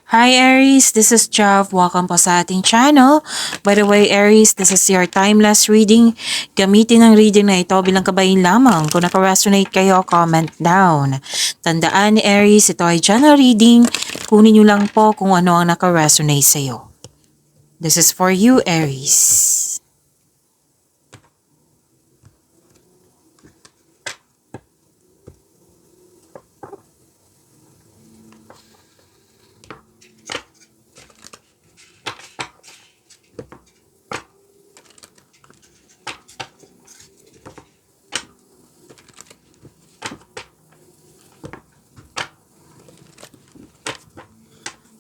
Hi Aries, this is Jav. Welcome po sa ating channel. By the way Aries, this is your timeless reading. Gamitin ang reading na ito bilang kabayin lamang. Kung naka-resonate kayo, comment down. Tandaan ni Aries, ito ay general reading. Kunin nyo lang po kung ano ang naka-resonate sa iyo. This is for you Aries.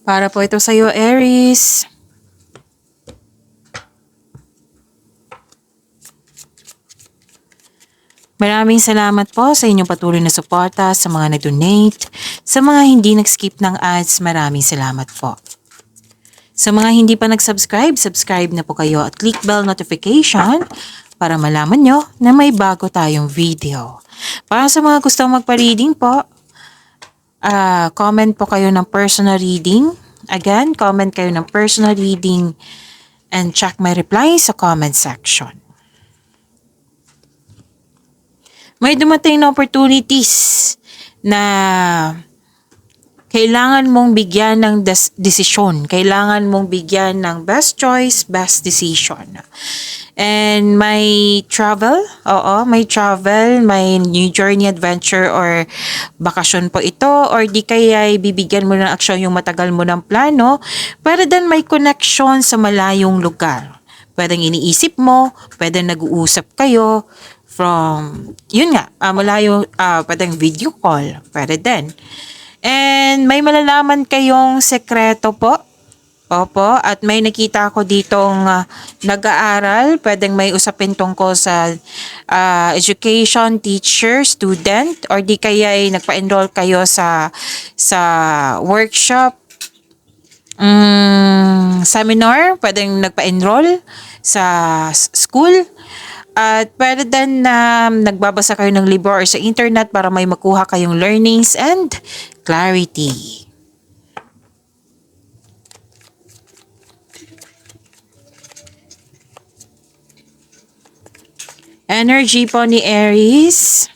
Para po ito sa iyo Aries. Maraming salamat po sa inyong patuloy na suporta, sa mga nag-donate, sa mga hindi nag-skip ng ads, maraming salamat po. Sa mga hindi pa nag-subscribe, subscribe na po kayo at click bell notification para malaman nyo na may bago tayong video. Para sa mga gustong magpa-reading po, comment po kayo ng personal reading. Again, comment kayo ng personal reading and check my reply sa comment section. May dumating na opportunities na kailangan mong bigyan ng desisyon. Kailangan mong bigyan ng best choice, best decision. And may travel, may travel, may new journey, adventure, or bakasyon po ito, or di kaya bibigyan mo ng aksyon yung matagal mo ng plano, para din may connection sa malayong lugar. Pwedeng iniisip mo, pwedeng nag-uusap kayo, from, yun nga, pwedeng video call, pwede din. And may malalaman kayong sekreto po. Opo, at may nakita ko ditong nag-aaral, pwedeng may usapin tungkol sa education, teacher, student, or di kaya ay nagpa-enroll kayo sa workshop, seminar, pwedeng nagpa-enroll sa school. At pwede din na nagbabasa kayo ng libro or sa internet para may makuha kayong learnings and clarity. Energy po ni Aries.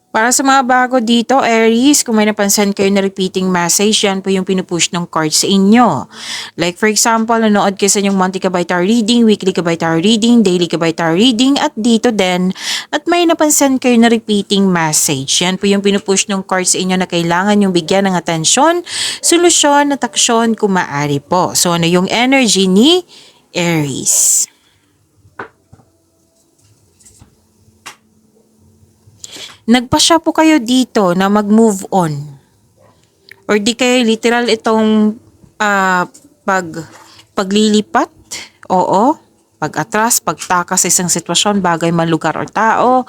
Para sa mga bago dito, Aries, kung may napansin kayo na repeating message, yan po yung pinupush ng card sa inyo. Like for example, nanood kayo sa inyong monthly kabay tarot reading, weekly kabay tarot reading, daily kabay tarot reading, at dito din. At may napansin kayo na repeating message. Yan po yung pinupush ng card sa inyo na kailangan yung bigyan ng atensyon, solusyon at aksyon kung maaari po. So ano yung energy ni Aries? Nagpasya po kayo dito na mag-move on. Or di kayo literal itong paglilipat. Oo. Pag-atras, pagtakas sa isang sitwasyon, bagay man lugar or tao.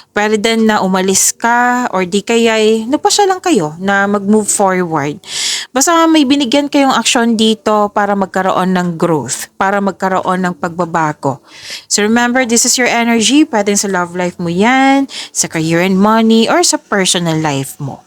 Pwede din na umalis ka or di kaya nagpasya lang kayo na mag-move forward. Basta may binigyan kayong aksyon dito para magkaroon ng growth, para magkaroon ng pagbabago. So remember, this is your energy. Pwedeng sa love life mo yan, sa career and money, or sa personal life mo.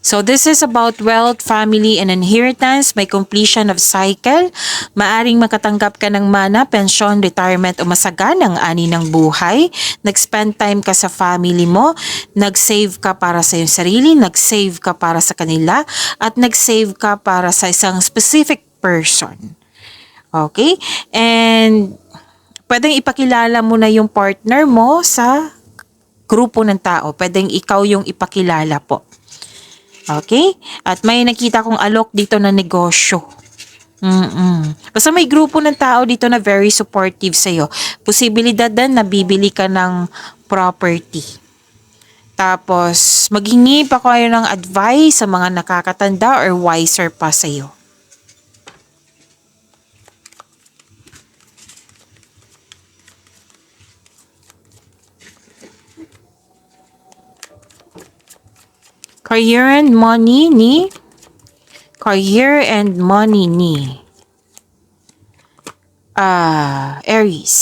So this is about wealth, family, and inheritance. May completion of cycle. Maaring makatanggap ka ng mana, pensyon, retirement, o masaganang ani ng buhay. Nag-spend time ka sa family mo. Nag-save ka para sa iyong sarili. Nag-save ka para sa kanila. At nag-save ka para sa isang specific person. Okay? And pwedeng ipakilala mo na yung partner mo sa grupo ng tao. Pwedeng ikaw yung ipakilala po. Okay? At may nakita kong alok dito na negosyo. Basta may grupo ng tao dito na very supportive sa'yo. Posibilidad din na bibili ka ng property. Tapos, maghingi pa kayo ng advice sa mga nakakatanda or wiser pa sa'yo. Career and money ni Aries.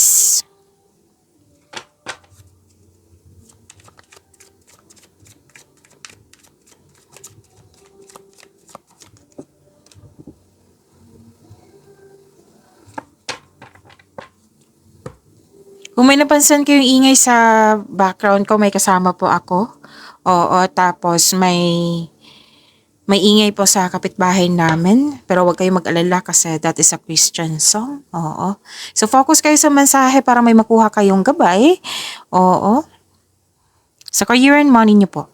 Kung may napansin kayong ingay sa background ko, may kasama po ako. Oo, tapos may ingay po sa kapitbahay namin. Pero huwag kayong mag-alala kasi that is a Christian song. Oo. So focus kayo sa mensahe para may makuha kayong gabay. Oo. Sa career and money niyo po.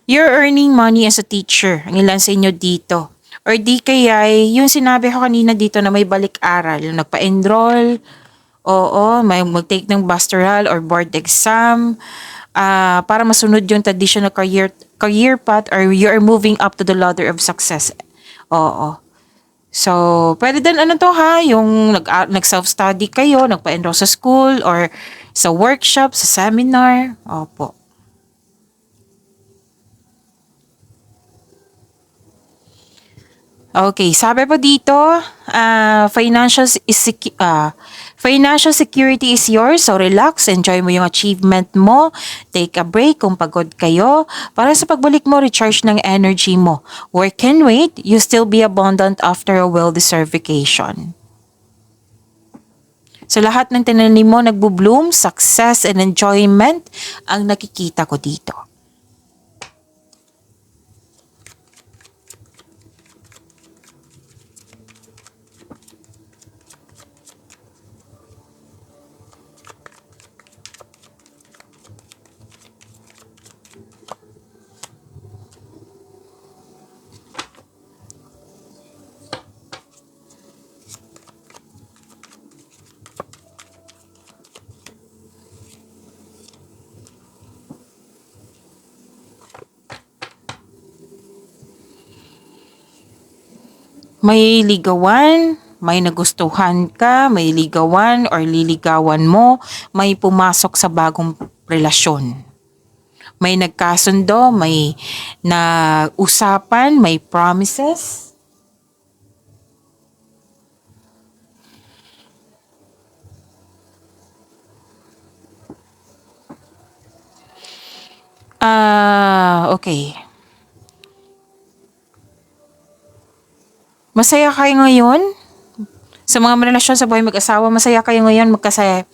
You're earning money as a teacher. Ang ilan sa inyo dito. Or di kaya, yung sinabi ko kanina dito na may balik-aral, yung nagpa-enroll, oo, may mag-take ng pastoral or board exam, para masunod yung traditional career path or you're moving up to the ladder of success. Oo. So, pwede din ano to ha, yung nag-self-study kayo, nagpa-enroll sa school or sa workshop, sa seminar. Opo. Okay, sabi po dito, financial security is yours, so relax, enjoy mo yung achievement mo, take a break kung pagod kayo, para sa pagbalik mo, recharge ng energy mo. Work can wait, you still be abundant after a well-deserved vacation. So lahat ng tinanim mo nagbo-bloom, success and enjoyment ang nakikita ko dito. May ligawan, may nagustuhan ka, may ligawan or liligawan mo, may pumasok sa bagong relasyon. May nagkasundo, may nausapan, may promises. Okay. Masaya kayo ngayon? Sa mga relasyon sa buhay mag-asawa, masaya kayo ngayon magkasaya.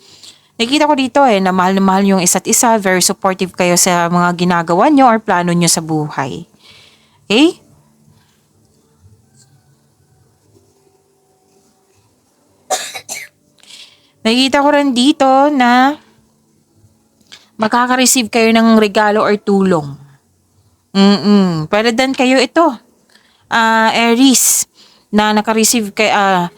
Nakikita ko dito na mahal yung isa't isa, very supportive kayo sa mga ginagawa nyo or plano nyo sa buhay. Okay? Nakikita ko rin dito na makaka-receive kayo ng regalo or tulong. Pwede din kayo ito. Aries, na naka-receive kayo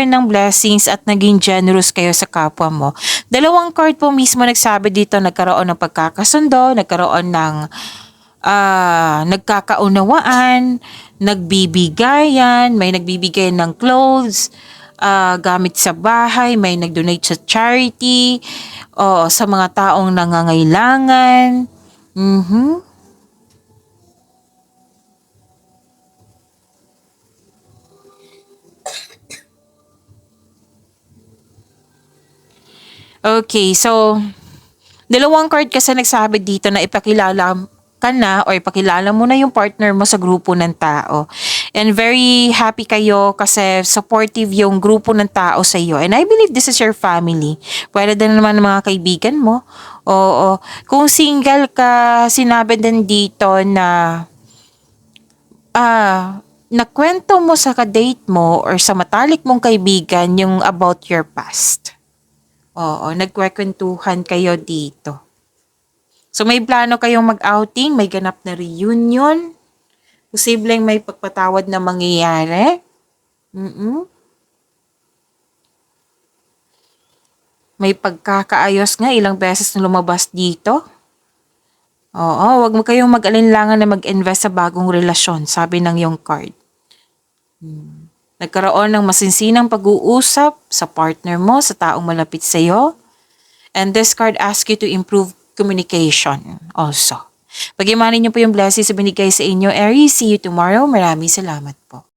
ng blessings at naging generous kayo sa kapwa mo. Dalawang card po mismo nagsabi dito, nagkaroon ng pagkakasundo, nagkaroon ng nagkakaunawaan, nagbibigayan, may nagbibigay ng clothes, gamit sa bahay, may nag-donate sa charity, o sa mga taong nangangailangan. Okay, so dalawang card kasi nagsabi dito na ipakilala ka na o ipakilala mo na yung partner mo sa grupo ng tao. And very happy kayo kasi supportive yung grupo ng tao sa iyo. And I believe this is your family. Pwede din naman ng mga kaibigan mo. Oo. Kung single ka, sinabi din dito na nakwento mo sa kadate mo or sa matalik mong kaibigan yung about your past. Oo, nagkwekwentuhan kayo dito. So may plano kayong mag-outing, may ganap na reunion, posibleng may pagpatawad na mangyayari. May pagkakaayos nga, ilang beses na lumabas dito. Oo, wag mo kayong mag-alinlangan na mag-invest sa bagong relasyon, sabi ng yung card. Nagkaroon ng masinsinang pag-uusap sa partner mo, sa taong malapit sa iyo. And this card asks you to improve communication also. Pag-imanin niyo po yung blessings na binigay sa inyo, Aries. See you tomorrow. Maraming salamat po.